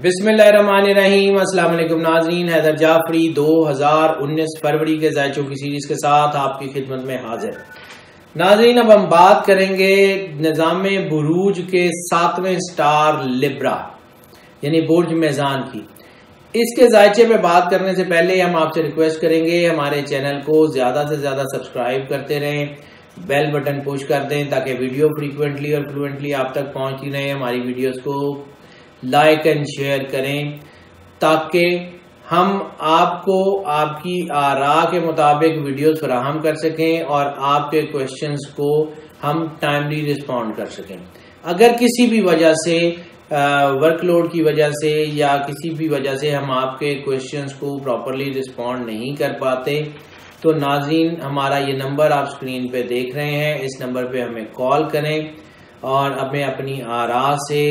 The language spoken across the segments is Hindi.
बिस्मिल्लाहिर्रहमानिर्रहीम। अस्सलाम वालेकुम नाज़रीन, हैदर जाफरी 2019 फरवरी के जायचों की सीरीज के साथ आपकी खिदमत में हाजिर। नाज़रीन, अब हम बात करेंगे निज़ाम बुरूज के 7वें स्टार लिब्रा यानी बुर्ज मेज़ान की। इसके जायचे पे बात करने से पहले हम आपसे रिक्वेस्ट करेंगे हमारे चैनल को ज्यादा से ज्यादा सब्सक्राइब करते रहें, बेल बटन पुश कर दें ताकि वीडियो फ्रीक्वेंटली और फ्लुएंटली आप तक पहुंचती रहे। हमारी वीडियोस को लाइक एंड शेयर करें ताकि हम आपको आपकी आरा के मुताबिक वीडियोस फराहम कर सकें और आपके क्वेश्चंस को हम टाइमली रिस्पॉन्ड कर सकें। अगर किसी भी वजह से वर्कलोड की वजह से या किसी भी वजह से हम आपके क्वेश्चंस को प्रॉपरली रिस्पॉन्ड नहीं कर पाते तो नाज़रीन, हमारा ये नंबर आप स्क्रीन पे देख रहे हैं, इस नंबर पे हमें कॉल करें और हमें अपनी आरा से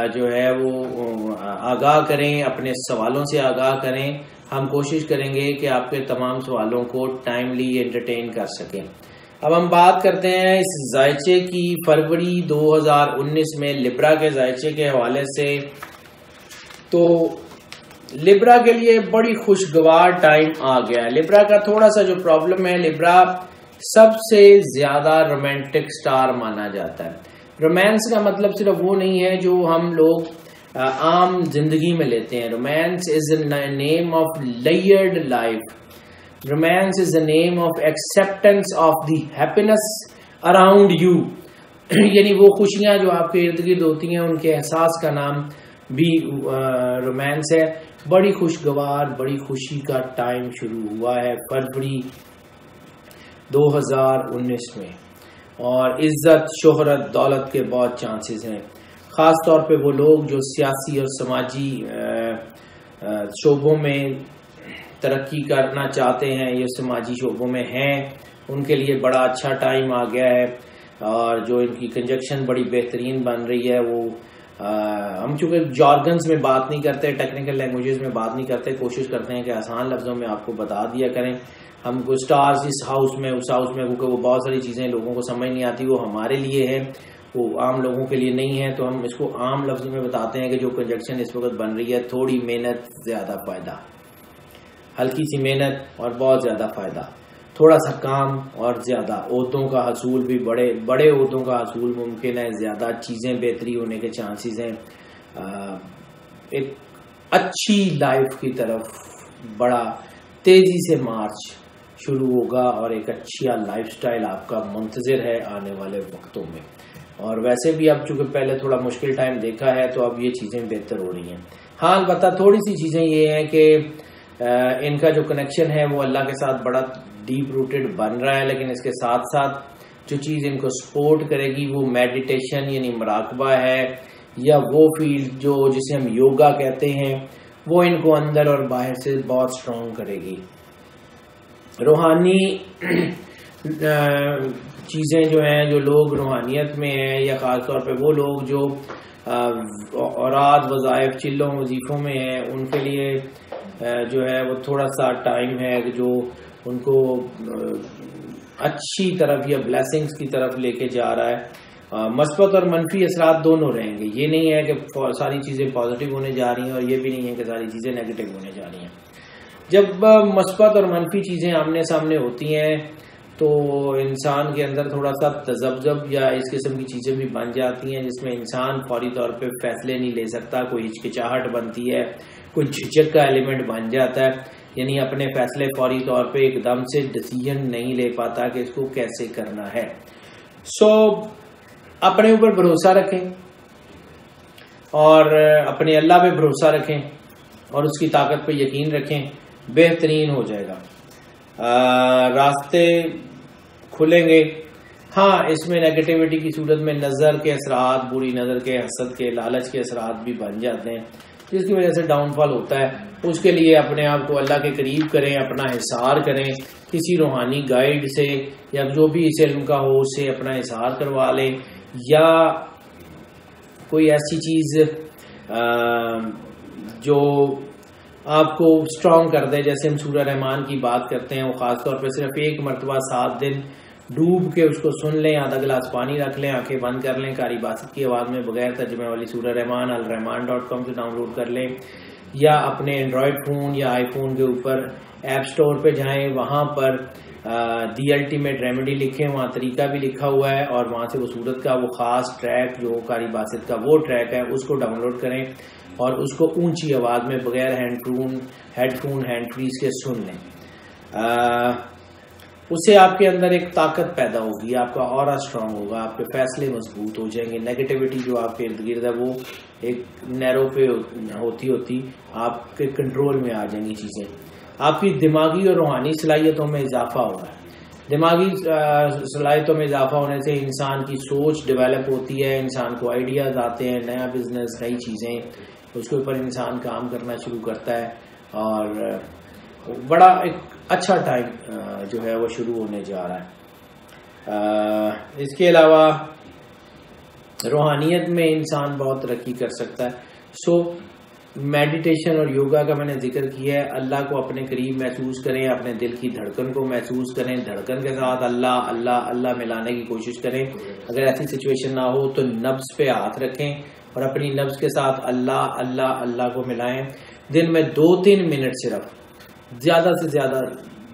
जो है वो आगाह करें, अपने सवालों से आगाह करें। हम कोशिश करेंगे कि आपके तमाम सवालों को टाइमली एंटरटेन कर सकें। अब हम बात करते हैं इस जायचे की। फरवरी 2019 में लिब्रा के जायचे के हवाले से तो लिब्रा के लिए बड़ी खुशगवार टाइम आ गया है। लिब्रा का थोड़ा सा जो प्रॉब्लम है, लिब्रा सबसे ज्यादा रोमांटिक स्टार माना जाता है। रोमांस का मतलब सिर्फ वो नहीं है जो हम लोग आम जिंदगी में लेते हैं। Romance is the name of layered life. Romance is the name of acceptance of the happiness around you यानी वो खुशियां जो आपके इर्द गिर्द होती हैं उनके एहसास का नाम भी रोमांस है। बड़ी खुशगवार, बड़ी खुशी का टाइम शुरू हुआ है फरवरी 2019 में और इज्जत, शोहरत, दौलत के बहुत चांसेस हैं। खास तौर पे वो लोग जो सियासी और समाजी शोबों में तरक्की करना चाहते हैं, ये समाजी शोबों में हैं, उनके लिए बड़ा अच्छा टाइम आ गया है। और जो इनकी कंजक्शन बड़ी बेहतरीन बन रही है वो हम चूंकि जॉर्गन्स में बात नहीं करते, टेक्निकल लैंग्वेजेस में बात नहीं करते, कोशिश करते हैं कि आसान लफ्जों में आपको बता दिया करें। हमको स्टार्स इस हाउस में उस हाउस में, क्योंकि वो बहुत सारी चीज़ें लोगों को समझ नहीं आती, वो हमारे लिए है, वो आम लोगों के लिए नहीं है। तो हम इसको आम लफ्जों में बताते हैं कि जो कंजक्शन इस वक्त बन रही है, थोड़ी मेहनत ज़्यादा फ़ायदा, हल्की सी मेहनत और बहुत ज़्यादा फ़ायदा, थोड़ा सा काम और ज़्यादा ओहदों का हसूल भी, बड़े बड़े ओहदों का हसूल मुमकिन है, ज़्यादा चीज़ें बेहतरी होने के चांसेस हैं। एक अच्छी लाइफ की तरफ बड़ा तेज़ी से मार्च शुरू होगा और एक अच्छा लाइफस्टाइल आपका मुंतज़िर है आने वाले वक्तों में। और वैसे भी अब चूँकि पहले थोड़ा मुश्किल टाइम देखा है तो अब ये चीज़ें बेहतर हो रही हैं। हाँ, अलबत्ता थोड़ी सी चीज़ें ये हैं कि इनका जो कनेक्शन है वो अल्लाह के साथ बड़ा डीप रूटेड बन रहा है, लेकिन इसके साथ साथ जो चीज़ इनको सपोर्ट करेगी वो मेडिटेशन यानी मुराकबा है, या वो फील्ड जो जिसे हम योगा कहते हैं, वो इनको अंदर और बाहर से बहुत स्ट्रॉन्ग करेगी। रूहानी चीज़ें जो हैं, जो लोग रूहानियत में हैं, या ख़ास तौर पे वो लोग जो औराद, वज़ाइफ, चिल्लों, वजीफ़ों में हैं, उनके लिए जो है वो थोड़ा सा टाइम है जो उनको अच्छी तरफ या ब्लेसिंग्स की तरफ लेके जा रहा है। मस्बत और मनफी असरात दोनों रहेंगे। ये नहीं है कि सारी चीज़ें पॉजिटिव होने जा रही हैं और ये भी नहीं है कि सारी चीज़ें नेगेटिव होने जा रही हैं। जब मस्बत और मनफी चीज़ें आमने सामने होती हैं तो इंसान के अंदर थोड़ा सा तजब्जब या इस किस्म की चीज़ें भी बन जाती हैं जिसमें इंसान फौरी तौर पे फैसले नहीं ले सकता, कोई हिचकिचाहट बनती है, कोई झिझक का एलिमेंट बन जाता है, यानी अपने फैसले फौरी तौर पे एकदम से डिसीजन नहीं ले पाता कि इसको कैसे करना है। अपने ऊपर भरोसा रखें और अपने अल्लाह पे भरोसा रखें और उसकी ताकत पे यकीन रखें, बेहतरीन हो जाएगा। रास्ते खुलेंगे। हाँ, इसमें नेगेटिविटी की सूरत में नज़र के असरात, बुरी नज़र के, हसद के, लालच के असरात भी बन जाते हैं जिसकी वजह से डाउनफॉल होता है। उसके लिए अपने आप को अल्लाह के करीब करें, अपना हिसार करें, किसी रूहानी गाइड से या जो भी इस इल्म का हो उससे अपना हिसार करवा लें, या कोई ऐसी चीज़ जो आपको स्ट्रॉन्ग कर दे। जैसे हम सूरह रहमान की बात करते हैं, वो ख़ास तौर पे सिर्फ एक मरतबा 7 दिन डूब के उसको सुन लें, आधा गिलास पानी रख लें, आंखें बंद कर लें, कारी बासित की आवाज़ में बगैर तर्जुमे वाली सूरह रहमान alrahman.com से डाउनलोड कर लें, या अपने एंड्रॉयड फ़ोन या आईफोन के ऊपर ऐप स्टोर पे जाएं, वहाँ पर दी अल्टीमेट रेमेडी लिखें, वहाँ तरीका भी लिखा हुआ है, और वहाँ से वो सूरत का वो ख़ास ट्रैक जो कारी बासित का वो ट्रैक है उसको डाउनलोड करें और उसको ऊंची आवाज़ में बगैर हेडफोन हैंड फ्रीज के सुन लें। उससे आपके अंदर एक ताकत पैदा होगी, आपका ऑरा स्ट्रांग होगा, आपके फैसले मजबूत हो जाएंगे, नेगेटिविटी जो आपके इर्द गिर्द है वो एक नैरो पे होती आपके कंट्रोल में आ जाएंगी चीज़ें। आपकी दिमागी और रूहानी सलाहियतों में इजाफा हो रहा है। दिमागी सलाहियतों में इजाफा होने से इंसान की सोच डेवलप होती है, इंसान को आइडियाज़ आते हैं, नया बिजनेस, नई चीज़ें, उसके ऊपर इंसान काम करना शुरू करता है और बड़ा एक अच्छा टाइम जो है वो शुरू होने जा रहा है। इसके अलावा रूहानियत में इंसान बहुत तरक्की कर सकता है। सो मेडिटेशन और योगा का मैंने जिक्र किया है। अल्लाह को अपने करीब महसूस करें, अपने दिल की धड़कन को महसूस करें, धड़कन के साथ अल्लाह अल्लाह अल्लाह मिलाने की कोशिश करें। अगर ऐसी सिचुएशन ना हो तो नब्ज पे हाथ रखें और अपनी नब्ज के साथ अल्लाह अल्लाह अल्लाह को मिलाएं। दिन में 2-3 मिनट, सिर्फ ज़्यादा से ज़्यादा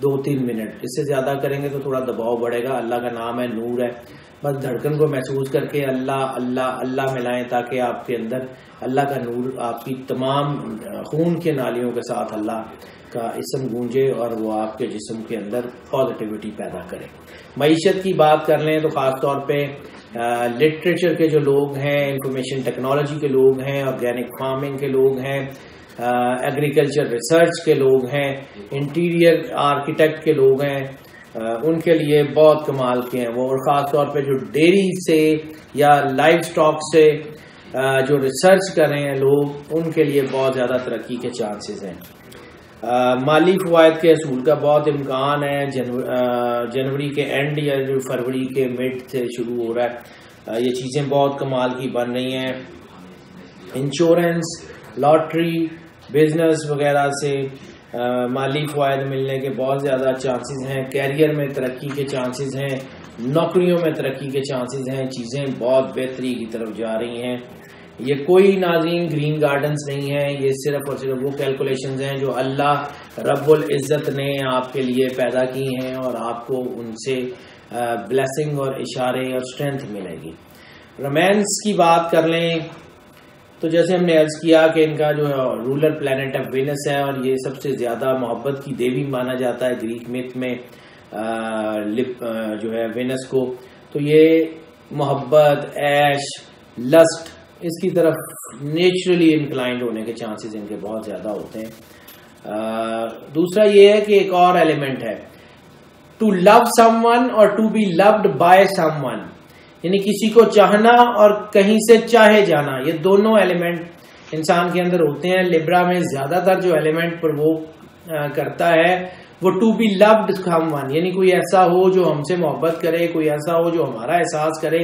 2-3 मिनट, इससे ज़्यादा करेंगे तो थोड़ा दबाव बढ़ेगा। अल्लाह का नाम है, नूर है, बस धड़कन को महसूस करके अल्लाह अल्लाह अल्लाह मिलाएं ताकि आपके अंदर अल्लाह का नूर आपकी तमाम खून के नालियों के साथ अल्लाह का इसम गूंजे और वो आपके जिस्म के अंदर पॉजिटिविटी पैदा करे। मईशत की बात कर लें तो ख़ास तौर पे लिटरेचर के जो लोग हैं, इंफॉर्मेशन टेक्नोलॉजी के लोग हैं, ऑर्गेनिक फार्मिंग के लोग हैं, एग्रीकल्चर रिसर्च के लोग हैं, इंटीरियर आर्किटेक्ट के लोग हैं, उनके लिए बहुत कमाल के हैं वो। और ख़ास तौर पे जो डेयरी से या लाइव स्टॉक से जो रिसर्च कर रहे हैं लोग, उनके लिए बहुत ज़्यादा तरक्की के चांसेस हैं। माली फ़वाइद के असूल का बहुत इम्कान है। जनवरी के एंड या जो फरवरी के मिड से शुरू हो रहा है, ये चीज़ें बहुत कमाल की बन रही हैं। इंश्योरेंस, लॉटरी, बिजनेस वगैरह से माली फ़वाइद मिलने के बहुत ज़्यादा चांसेस हैं। कैरियर में तरक्की के चांसेस हैं, नौकरियों में तरक्की के चांसेस हैं। चीज़ें बहुत बेहतरी की तरफ जा रही हैं। ये कोई नाज़रीन ग्रीन गार्डन्स नहीं है, ये सिर्फ और सिर्फ वो कैलकुलेशंस हैं जो अल्लाह रब्बुल इज़्ज़त ने आपके लिए पैदा की हैं और आपको उनसे ब्लेसिंग और इशारे और स्ट्रेंथ मिलेगी। रोमांस की बात कर लें तो जैसे हमने अर्ज किया कि इनका जो रूलर प्लैनेट है वेनस है और ये सबसे ज़्यादा मोहब्बत की देवी माना जाता है ग्रीक मिथ में जो है वेनस को। तो ये मोहब्बत, ऐश, लस्ट, इसकी तरफ नेचुरली इंक्लाइंड होने के चांसेस इनके बहुत ज़्यादा होते हैं। दूसरा ये है कि एक और एलिमेंट है, टू लव समवन और to be loved by someone, यानी किसी को चाहना और कहीं से चाहे जाना, ये दोनों एलिमेंट इंसान के अंदर होते हैं। लिब्रा में ज्यादातर जो एलिमेंट पर वो करता है वो टू बी लव्ड समवन, यानी कोई ऐसा हो जो हमसे मोहब्बत करे, कोई ऐसा हो जो हमारा एहसास करे,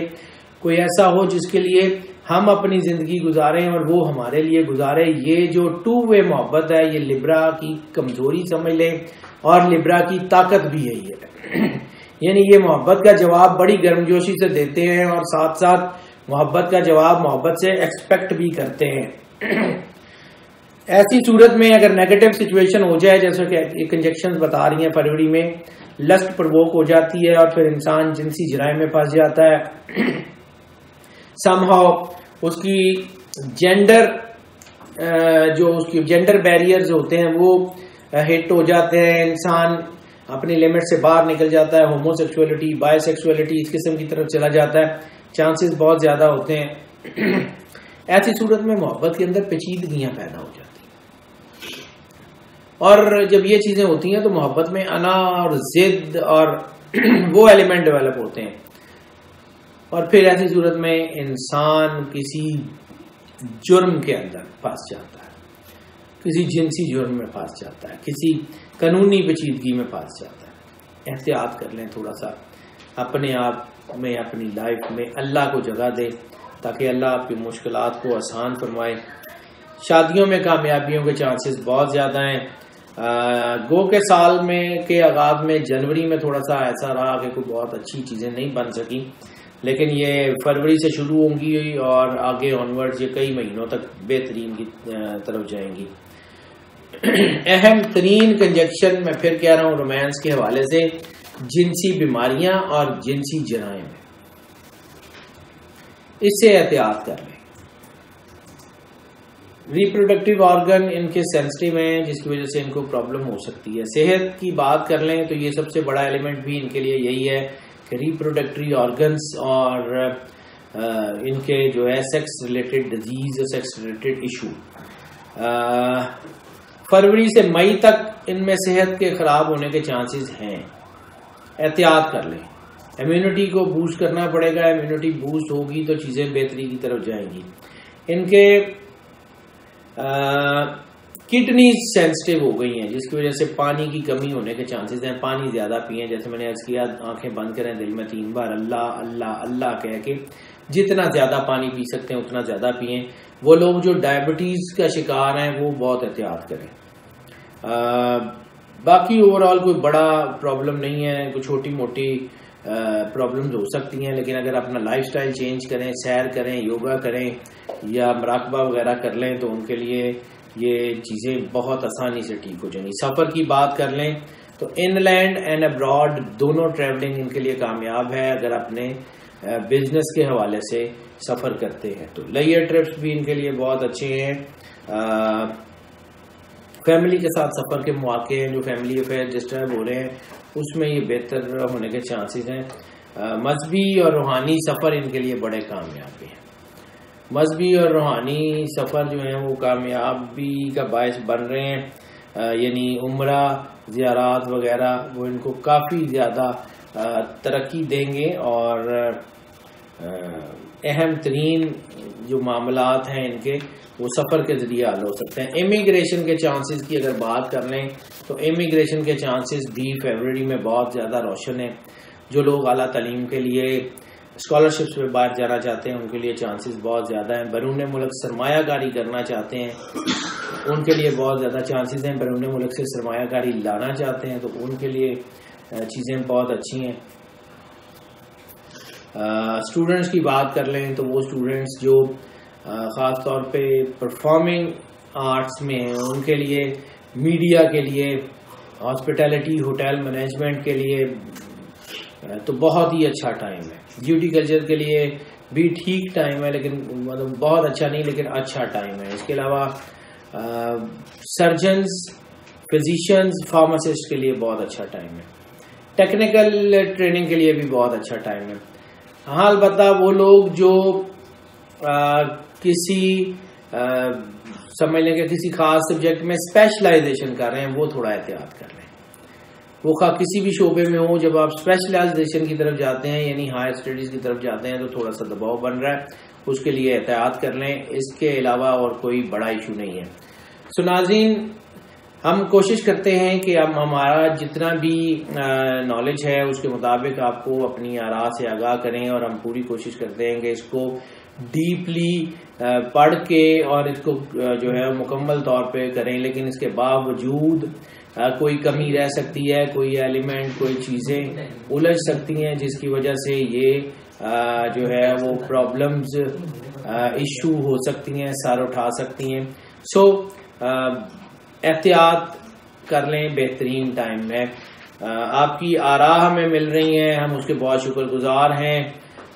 कोई ऐसा हो जिसके लिए हम अपनी जिंदगी गुजारें और वो हमारे लिए गुजारे। ये जो टू वे मोहब्बत है, ये लिब्रा की कमजोरी समझ लें और लिब्रा की ताकत भी यही है। यानी ये मोहब्बत का जवाब बड़ी गर्मजोशी से देते हैं और साथ साथ मोहब्बत का जवाब मोहब्बत से एक्सपेक्ट भी करते हैं। ऐसी सूरत में अगर नेगेटिव सिचुएशन हो जाए, जैसे कि इंजेक्शन बता रही हैं फरवरी में, लस्ट प्रवोक हो जाती है और फिर इंसान जिनसी जराइम में फंस जाता है। समहाउ उसकी जेंडर जो उसकी जेंडर बैरियर्स होते हैं वो हिट हो जाते हैं, इंसान अपनी लिमिट से बाहर निकल जाता है, होमोसेक्सुअलिटी, बायसेक्सुअलिटी इस किस्म की तरफ चला जाता है, चांसेस बहुत ज्यादा होते हैं। ऐसी सूरत में मोहब्बत के अंदर पेचीदगियां पैदा हो जाती हैं और जब ये चीजें होती हैं तो मोहब्बत में अना और जिद और वो एलिमेंट डेवलप होते हैं और फिर ऐसी सूरत में इंसान किसी जुर्म के अंदर फंस जाता है, किसी जिनसी जुर्म में फंस जाता है, किसी कानूनी पेचीदगी में फंस जाता है। एहतियात कर लें थोड़ा सा, अपने आप में, अपनी लाइफ में अल्लाह को जगह दें ताकि अल्लाह आपकी मुश्किलात को आसान फरमाए। शादियों में कामयाबियों के चांसेस बहुत ज़्यादा हैं। गो के साल में के आगाज में जनवरी में थोड़ा सा ऐसा रहा कि कोई बहुत अच्छी चीज़ें नहीं बन सकी, लेकिन ये फरवरी से शुरू होंगी और आगे ऑनवर्ड्स ये कई महीनों तक बेहतरीन की तरफ जाएंगी। अहम तरीन कंजक्शन मैं फिर कह रहा हूँ रोमांस के हवाले से, जिनसी बीमारियां और जिनसी जराइम, इससे एहतियात कर लें। रिप्रोडक्टिव ऑर्गन इनके सेंसिटिव हैं, जिसकी वजह से इनको प्रॉब्लम हो सकती है। सेहत की बात कर लें तो ये सबसे बड़ा एलिमेंट भी इनके लिए यही है कि रिप्रोडक्टिव ऑर्गन्स और इनके जो है sex related disease, sex related issue. फरवरी से मई तक इनमें सेहत के खराब होने के चांसेस हैं, एहतियात कर लें। इम्यूनिटी को बूस्ट करना पड़ेगा, इम्यूनिटी बूस्ट होगी तो चीज़ें बेहतरी की तरफ जाएंगी। इनके किडनी सेंसिटिव हो गई हैं, जिसकी वजह से पानी की कमी होने के चांसेस हैं। पानी ज़्यादा पिएं, जैसे मैंने अर्ज किया, आंखें बंद करें, दिल में 3 बार अल्लाह अल्लाह अल्लाह कह के जितना ज़्यादा पानी पी सकते हैं उतना ज़्यादा पिएं। वो लोग जो डायबिटीज़ का शिकार हैं वो बहुत एहतियात करें। बाकी ओवरऑल कोई बड़ा प्रॉब्लम नहीं है, कोई छोटी मोटी प्रॉब्लम्स हो सकती हैं, लेकिन अगर अपना लाइफस्टाइल चेंज करें, सैर करें, योगा करें या मराकबा वगैरह कर लें तो उनके लिए ये चीज़ें बहुत आसानी से ठीक हो जाएंगी। सफ़र की बात कर लें तो इनलैंड एंड अब्रॉड दोनों ट्रैवलिंग इनके लिए कामयाब है अगर अपने बिजनेस के हवाले से सफ़र करते हैं तो। लेयर ट्रिप्स भी इनके लिए बहुत अच्छे हैं। फैमिली के साथ सफ़र के मौके हैं, जो फैमिली अफेयर डिस्टर्ब हो रहे हैं उसमें ये बेहतर होने के चांसेस हैं। मजहबी और रूहानी सफ़र इनके लिए बड़े कामयाब हैं। मजहबी और रूहानी सफ़र जो है वो कामयाबी का बायस बन रहे हैं, यानी उम्रा, ज़ियारात वगैरह वो इनको काफ़ी ज़्यादा तरक्की देंगे और अहम तरीन जो मामलात हैं इनके वो सफ़र के ज़रिए हल हो सकते हैं। इमिग्रेशन के चांसेस की अगर बात कर लें तो इमिग्रेशन के चांसेस भी फरवरी में बहुत ज़्यादा रोशन है। जो लोग आला तालीम के लिए स्कॉलरशिप्स पे बाहर जाना चाहते हैं उनके लिए चांसेस बहुत ज़्यादा हैं। बैरून मुल्क सरमायाकारी करना चाहते हैं उनके लिए बहुत ज़्यादा चांसेस हैं। बैरून मुल्क से सरमायाकारी लाना चाहते हैं तो उनके लिए चीज़ें बहुत अच्छी हैं। स्टूडेंट्स की बात कर लें तो वो स्टूडेंट्स जो ख़ास तौर पे परफॉर्मिंग आर्ट्स में हैं उनके लिए, मीडिया के लिए, हॉस्पिटैलिटी, होटल मैनेजमेंट के लिए तो बहुत ही अच्छा टाइम है। ब्यूटी कल्चर के लिए भी ठीक टाइम है, लेकिन मतलब बहुत अच्छा नहीं, लेकिन अच्छा टाइम है। इसके अलावा सर्जन्स, फिजिशियंस, फार्मासिस्ट के लिए बहुत अच्छा टाइम है। टेक्निकल ट्रेनिंग के लिए भी बहुत अच्छा टाइम है। हाँ, अलबत्ता वो लोग जो किसी समझ लें कि किसी खास सब्जेक्ट में स्पेशलाइजेशन कर रहे हैं वो थोड़ा एहतियात कर लें। वो किसी भी शोबे में हो, जब आप स्पेशलाइजेशन की तरफ जाते हैं यानी हायर स्टडीज़ की तरफ जाते हैं तो थोड़ा सा दबाव बन रहा है, उसके लिए एहतियात कर लें। इसके अलावा और कोई बड़ा इशू नहीं है। सो नाज़रीन, हम कोशिश करते हैं कि हम हमारा जितना भी नॉलेज है उसके मुताबिक आपको अपनी आरा से आगाह करें, और हम पूरी कोशिश करते हैं कि इसको डीपली पढ़ के और इसको जो है मुकम्मल तौर पे करें। लेकिन इसके बावजूद कोई कमी रह सकती है, कोई एलिमेंट, कोई चीज़ें उलझ सकती हैं जिसकी वजह से ये जो है वो प्रॉब्लम्स, इशू हो सकती हैं, सर उठा सकती हैं। सो एहतियात कर लें, बेहतरीन टाइम में आपकी आरा हमें मिल रही हैं, हम उसके बहुत शुक्रगुजार हैं।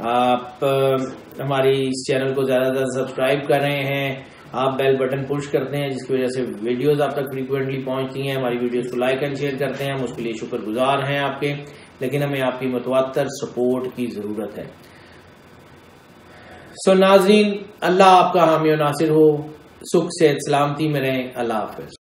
आप हमारी इस चैनल को ज़्यादा से ज़्यादा सब्सक्राइब कर रहे हैं, आप बेल बटन पुश करते हैं जिसकी वजह से वीडियोस आप तक फ्रीक्वेंटली पहुंचती हैं, हमारी वीडियोस को लाइक एंड शेयर करते हैं, हम उसके लिए शुक्रगुजार हैं आपके। लेकिन हमें आपकी मुतवातर सपोर्ट की ज़रूरत है। सो नाज़रीन, अल्लाह आपका हामी और नासिर हो, सुख से सलामती में रहें। अल्लाह हाफ़िज़।